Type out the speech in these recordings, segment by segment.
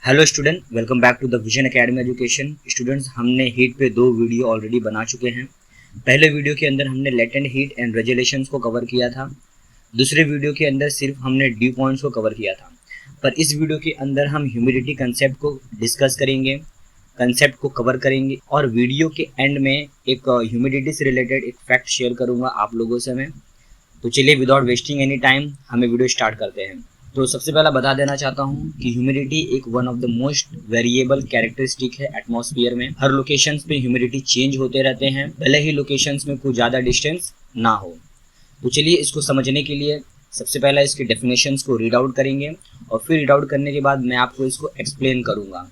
Hello student, welcome back to the Vision Academy Education. Students, हमने heat पे 2 video already बना चुके हैं। पहले वीडियो के अंदर हमने लेटेंट हीट एंड रेजुलेशंस को कवर किया था। दूसरे वीडियो के अंदर सिर्फ हमने ड्यू पॉइंट्स को कवर किया था। पर इस वीडियो के अंदर हम ह्यूमिडिटी कंसेप्ट को डिस्कस करेंगे, कंसेप्ट को कवर करेंगे और वीडियो के एंड में एक ह्यूमिडिटी से रिलेटेड एक फैक्ट शेयर करूँगा आप लोगों से मैं। तो चलिए विदाउट वेस्टिंग एनी टाइम हमें वीडियो स्टार्ट करते हैं। तो सबसे पहला बता देना चाहता हूँ कि ह्यूमिडिटी एक one of the most variable characteristic है एटमॉस्फेयर में। हर लोकेशंस पे ह्यूमिडिटी चेंज होते रहते हैं, भले ही लोकेशंस में कुछ ज़्यादा डिस्टेंस ना हो। तो चलिए इसको समझने के लिए सबसे पहला इसके डेफिनेशंस को रीड आउट करेंगे और फिर रीड आउट करने के बाद मैं आपको इसको एक्सप्लेन करूँगा।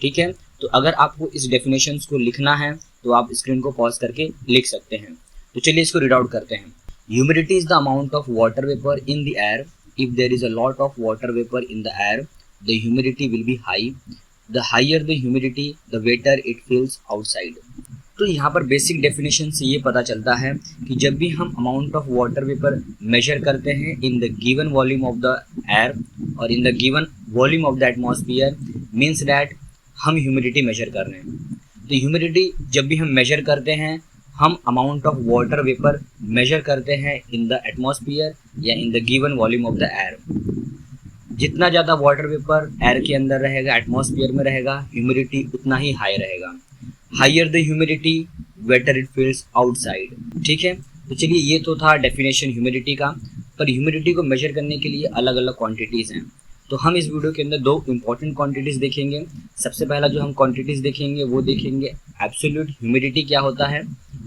ठीक है, तो अगर आपको इस डेफिनेशंस को लिखना है तो आप स्क्रीन को पॉज करके लिख सकते हैं। तो चलिए इसको रीड आउट करते हैं। Humidity is the amount of water vapor in the air. If there is a lot of water vapor in the air, the humidity will be high. The higher the humidity, the wetter it feels outside. तो यहाँ पर basic definition से ये पता चलता है कि जब भी हम amount of water vapour measure करते हैं in the given volume of the air और in the given volume of the atmosphere, means that हम ह्यूमिडिटी मेजर कर रहे हैं। तो ह्यूमिडिटी जब भी हम मेजर करते हैं, हम amount of water vapour measure करते हैं इन द एटमॉस्फेयर या in the given volume of the air. जितना ज़्यादा वाटर वेपर एयर के अंदर रहेगा, एटमॉस्फेयर में रहेगा, ह्यूमिडिटी उतना ही हाई रहेगा। Higher the humidity, waiter it feels outside. ठीक है, तो चलिए ये तो था डेफिनेशन ह्यूमिडिटी का। पर ह्यूमिडिटी को मेजर करने के लिए अलग अलग क्वांटिटीज़ हैं। तो हम इस वीडियो के अंदर 2 इंपॉर्टेंट क्वांटिटीज़ देखेंगे। सबसे पहला जो हम क्वांटिटीज़ देखेंगे वो देखेंगे एब्सोल्यूट ह्यूमिडिटी क्या होता है,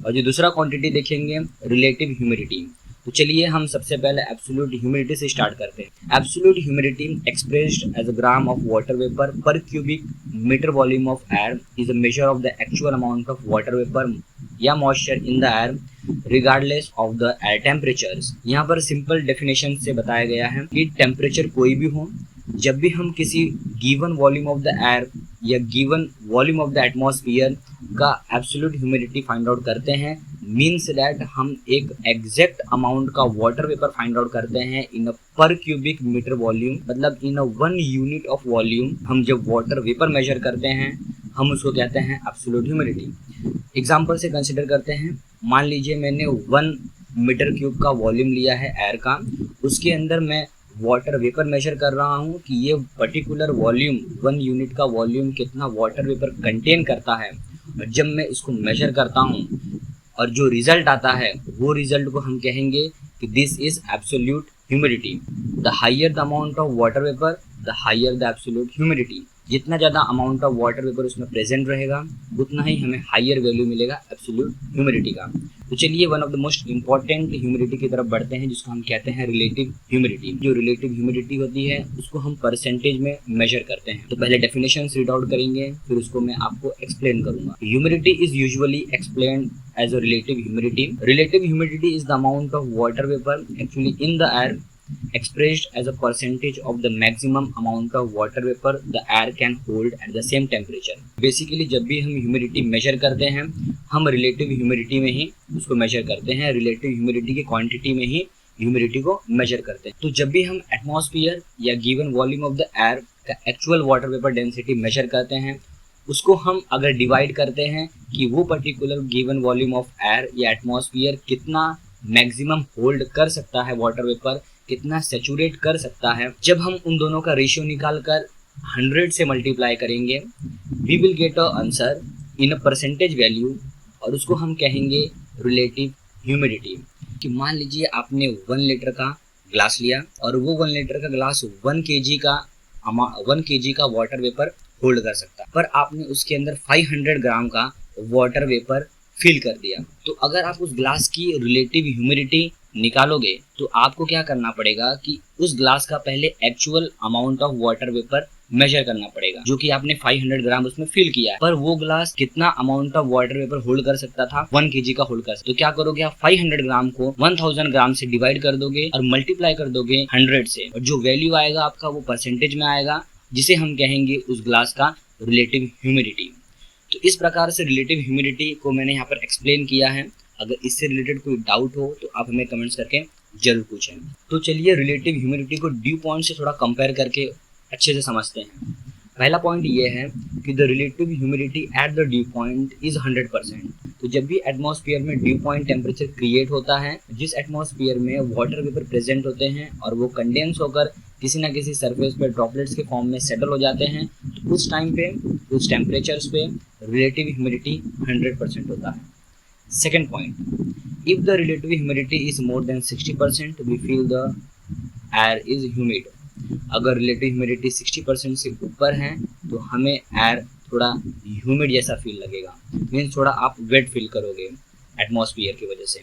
और जो दूसरा क्वांटिटी देखेंगे रिलेटिव ह्यूमिडिटी। तो चलिए हम सबसे पहले एब्सोल्यूट ह्यूमिडिटी से स्टार्ट करते हैं। Absolute humidity expressed as a gram of water vapour per cubic metre volume of air is a measure of the actual amount of water vapour या moisture in the air regardless of the air temperatures. यहाँ पर simple definition से बताया गया है कि temperature कोई भी हो, जब भी हम किसी given volume of the air या given volume of the atmosphere का एब्सोल्यूट ह्यूमिडिटी फाइंड आउट करते हैं, मीन्स दैट हम एक एग्जैक्ट अमाउंट का वाटर वेपर फाइंड आउट करते हैं in a per cubic metre volume, मतलब in a 1 unit of volume. हम जब वाटर वेपर मेजर करते हैं हम उसको कहते हैं एब्सोल्यूट ह्यूमिडिटी। एग्जाम्पल से कंसिडर करते हैं, मान लीजिए मैंने 1 मीटर क्यूब का वॉल्यूम लिया है एयर का, उसके अंदर मैं वाटर वेपर मेजर कर रहा हूँ कि ये पर्टिकुलर वॉल्यूम 1 यूनिट का वॉल्यूम कितना वाटर वेपर कंटेन करता है। और जब मैं इसको मेजर करता हूँ और जो रिजल्ट आता है वो रिजल्ट को हम कहेंगे कि this is absolute humidity. The higher the amount of water vapour, the higher the absolute humidity. जितना ज़्यादा अमाउंट ऑफ वाटर वेपर उसमें प्रेजेंट रहेगा उतना ही हमें हाइयर वैल्यू मिलेगा एब्सोल्यूट ह्यूमिडिटी का। तो चलिए one of the most important humidity की तरफ बढ़ते हैं, जिसको हम कहते हैं रिलेटिव ह्यूमिडिटी। जो रिलेटिव ह्यूमिडिटी होती है उसको हम परसेंटेज में मेजर करते हैं। तो पहले डेफिनेशन रीड आउट करेंगे, फिर उसको मैं आपको एक्सप्लेन करूंगा। Humidity is usually explained as a relative humidity. Relative humidity is the amount of water vapour actually in the air expressed as a percentage of the maximum amount of water vapor the air can hold at the same temperature। Basically जब भी हम humidity major करते हैं हम relative humidity में ही उसको major करते हैं, रिलेटिव ह्यूमिडिटी की क्वांटिटी में ही ह्यूमिडिटी को मेजर करते हैं। तो जब भी हम एटमॉस्फेयर या given volume of the air का actual water vapour density measure करते हैं, उसको हम अगर डिवाइड करते हैं कि वो particular given volume of air या एटमॉस्फेयर कितना मैक्सिमम होल्ड कर सकता है वाटर वेपर, कितना सेचुरेट कर सकता है, जब हम उन दोनों का रेशियो निकाल कर 100 से मल्टीप्लाई करेंगे we will get a answer in a percentage value, और उसको हम कहेंगे रिलेटिव ह्यूमिडिटी। कि मान लीजिए आपने 1 लीटर का ग्लास लिया और वो 1 लीटर का ग्लास 1 केजी का वाटर वेपर होल्ड कर सकता, पर आपने उसके अंदर 500 ग्राम का वाटर वेपर फिल कर दिया। तो अगर आप उस ग्लास की रिलेटिव ह्यूमिडिटी निकालोगे तो आपको क्या करना पड़ेगा कि उस ग्लास का पहले actual amount of water vapour measure करना पड़ेगा, जो कि आपने 500 ग्राम उसमें फिल किया है। पर वो ग्लास कितना amount of water vapour hold कर सकता था, 1 केजी का होल्ड कर सकता। तो क्या करोगे आप 500 ग्राम को 1000 ग्राम से डिवाइड कर दोगे और मल्टीप्लाई कर दोगे 100 से, और जो वैल्यू आएगा आपका वो परसेंटेज में आएगा, जिसे हम कहेंगे उस ग्लास का रिलेटिव ह्यूमिडिटी। तो इस प्रकार से रिलेटिव ह्यूमिडिटी को मैंने यहाँ पर एक्सप्लेन किया है। अगर इससे रिलेटेड कोई डाउट हो तो आप हमें कमेंट्स करके जरूर पूछें। तो चलिए रिलेटिव ह्यूमिडिटी को ड्यू पॉइंट से थोड़ा कंपेयर करके अच्छे से समझते हैं। पहला पॉइंट ये है कि the relative humidity at the due point is 100%। तो जब भी एटमॉस्फेयर में ड्यू पॉइंट टेम्परेचर क्रिएट होता है, जिस एटमॉस्फेयर में वाटर वेपर प्रेजेंट होते हैं और वो कंडेंस होकर किसी ना किसी सरफेस पे ड्रॉपलेट्स के फॉर्म में सेटल हो जाते हैं, तो उस टाइम पे उस टेम्परेचर्स पे रिलेटिव ह्यूमिडिटी 100% होता है। Second point, if the relative humidity is more than 60% we feel the air is humid. अगर रिलेटिव ह्यूमिडिटी 60% से ऊपर है तो हमें एयर थोड़ा ह्यूमिड जैसा फील लगेगा, मीन्स थोड़ा आप वेट फील करोगे एटमॉस्फेयर की वजह से।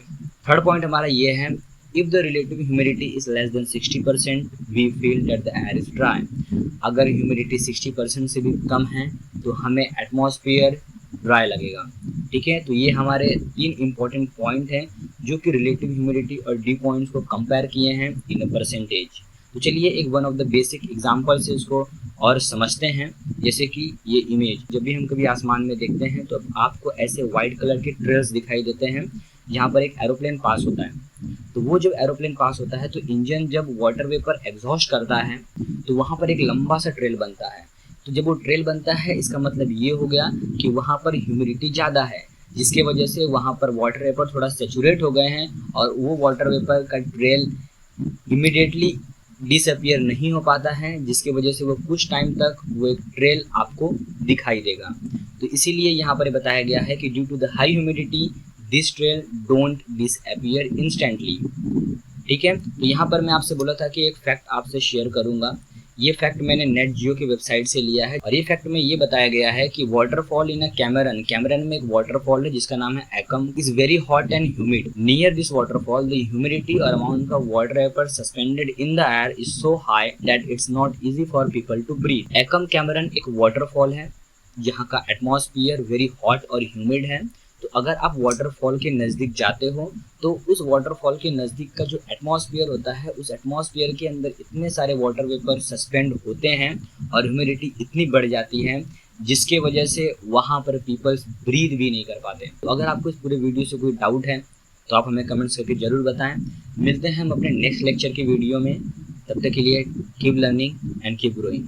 थर्ड पॉइंट हमारा ये है, if the relative humidity is less than 60% we feel that the air is dry. अगर ह्यूमिडिटी 60% से भी कम है तो हमें एटमॉस्फेयर ड्राई लगेगा। ठीक है, तो ये हमारे 3 इंपॉर्टेंट पॉइंट हैं जो कि रिलेटिव ह्यूमिडिटी और ड्यू पॉइंट्स को कंपेयर किए हैं इन अ परसेंटेज। तो चलिए एक one of the basic example से इसको और समझते हैं। जैसे कि ये इमेज, जब भी हम कभी आसमान में देखते हैं तो आपको ऐसे वाइट कलर के ट्रेल्स दिखाई देते हैं जहाँ पर एक एरोप्लेन पास होता है। तो वो जब एरोप्लेन पास होता है तो इंजन जब वाटर वेपर एग्जॉस्ट करता है तो वहाँ पर एक लंबा सा ट्रेल बनता है। तो जब वो ट्रेल बनता है इसका मतलब ये हो गया कि वहाँ पर ह्यूमिडिटी ज़्यादा है, जिसके वजह से वहाँ पर वाटर वेपर थोड़ा सेचुरेट हो गए हैं और वो वाटर वेपर का ट्रेल इमिडिएटली डिसअपियर नहीं हो पाता है, जिसके वजह से वो कुछ टाइम तक वो एक ट्रेल आपको दिखाई देगा। तो इसीलिए यहाँ पर बताया गया है कि due to the high humidity this trail don't disappear instantly. ठीक है, तो यहाँ पर मैं आपसे बोला था कि एक फैक्ट आपसे शेयर करूँगा। ये फैक्ट मैंने नेट जियो की वेबसाइट से लिया है और ये फैक्ट में ये बताया गया है कि वाटरफॉल इन अ कैमरन में एक वाटरफॉल है जिसका नाम है Ekom, is very hot and humid. Near this waterfall the humidity और amount of water vapour suspended in the air is so high that it's not easy for people to breathe. Ekom Cameroon एक waterfall है जहाँ का atmosphere very hot और humid है। तो अगर आप वाटरफॉल के नज़दीक जाते हो तो उस वाटरफॉल के नज़दीक का जो एटमॉस्फेयर होता है उस एटमॉस्फेयर के अंदर इतने सारे वाटर वेपर सस्पेंड होते हैं और ह्यूमिडिटी इतनी बढ़ जाती है जिसके वजह से वहाँ पर पीपल्स ब्रीथ भी नहीं कर पाते। तो अगर आपको इस पूरे वीडियो से कोई डाउट है तो आप हमें कमेंट्स करके ज़रूर बताएं। मिलते हैं हम अपने नेक्स्ट लेक्चर की वीडियो में, तब तक के लिए keep learning and keep growing.